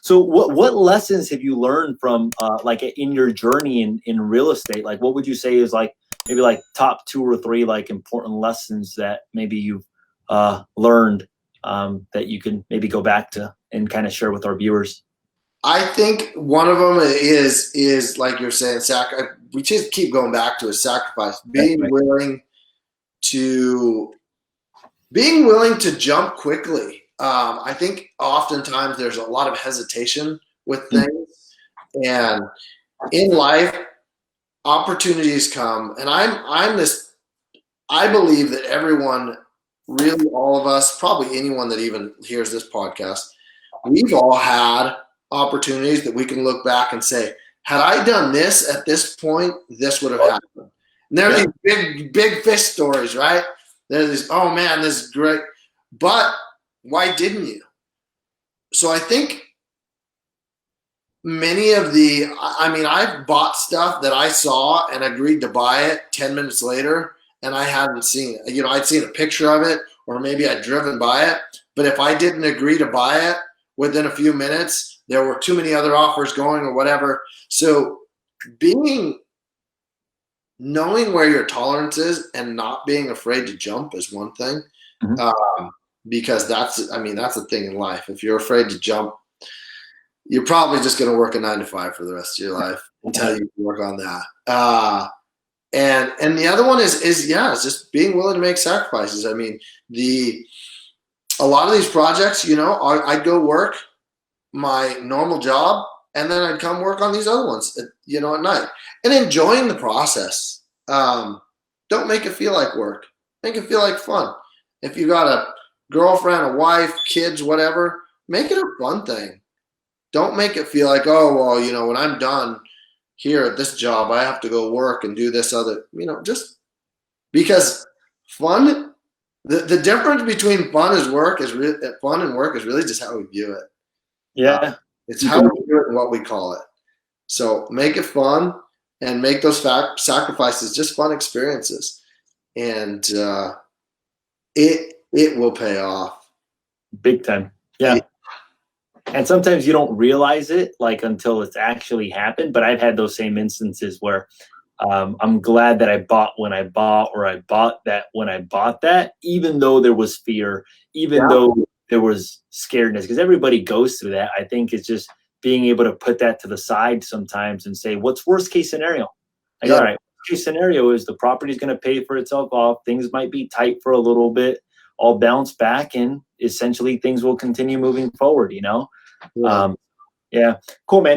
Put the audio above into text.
So what lessons have you learned from like in your journey in real estate? Like what would you say is like maybe like top 2 or 3 like important lessons that maybe you've learned that you can maybe go back to and kind of share with our viewers? I think one of them is like you're saying, we just keep going back to a sacrifice, That's right. to being willing to jump quickly. I think oftentimes there's a lot of hesitation with Mm. things, and in life, opportunities come. And I'm this. I believe that everyone, really all of us, probably anyone that even hears this podcast, we've all had opportunities that we can look back and say, had I done this at this point, this would have happened. And there are Yeah. these big fish stories, right? There's these, oh man, this is great. But why didn't you? So I think I've bought stuff that I saw and agreed to buy it 10 minutes later, and I hadn't seen it. I'd seen a picture of it, or maybe I'd driven by it. But if I didn't agree to buy it within a few minutes, there were too many other offers going or whatever. So knowing where your tolerance is and not being afraid to jump is one thing. Mhm. Because that's the thing in life. If you're afraid to jump, you're probably just going to work a 9 to 5 for the rest of your life until you work on that. And the other one is just being willing to make sacrifices. I mean, a lot of these projects, I'd go work my normal job, and then I'd come work on these other ones, at night, and enjoying the process. Don't make it feel like work. Make it feel like fun. If you got a girlfriend, a wife, kids, whatever, make it a fun thing. Don't make it feel like, oh, well, when I'm done here at this job, I have to go work and do this other, just because fun, the difference between fun and work is really just how we view it. Yeah. It's how we do it and what we call it. So make it fun and make those sacrifices just fun experiences. And it will pay off. Big time. Yeah. And sometimes you don't realize it like until it's actually happened. But I've had those same instances where I'm glad that I bought when I bought, or I bought that when I bought that, even though there was fear, even though there was scaredness, because everybody goes through that. I think it's just being able to put that to the side sometimes and say, what's worst case scenario? Like, all right, worst case scenario is the property's going to pay for itself off. Things might be tight for a little bit. I'll bounce back, and essentially things will continue moving forward, Yeah. Yeah. Cool, man.